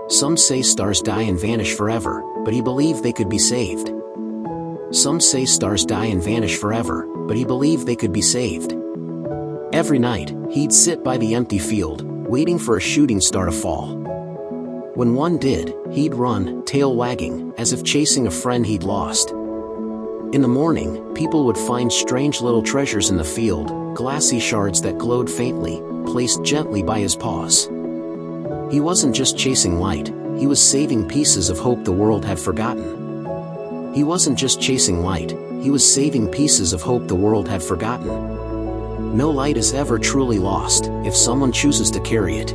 Some say stars die and vanish forever, but he believed they could be saved. Some say stars die and vanish forever, but he believed they could be saved. Every night, he'd sit by the empty field, waiting for a shooting star to fall. When one did, he'd run, tail wagging, as if chasing a friend he'd lost. In the morning, people would find strange little treasures in the field, glassy shards that glowed faintly, placed gently by his paws. He wasn't just chasing light, he was saving pieces of hope the world had forgotten. He wasn't just chasing light, he was saving pieces of hope the world had forgotten. No light is ever truly lost, if someone chooses to carry it.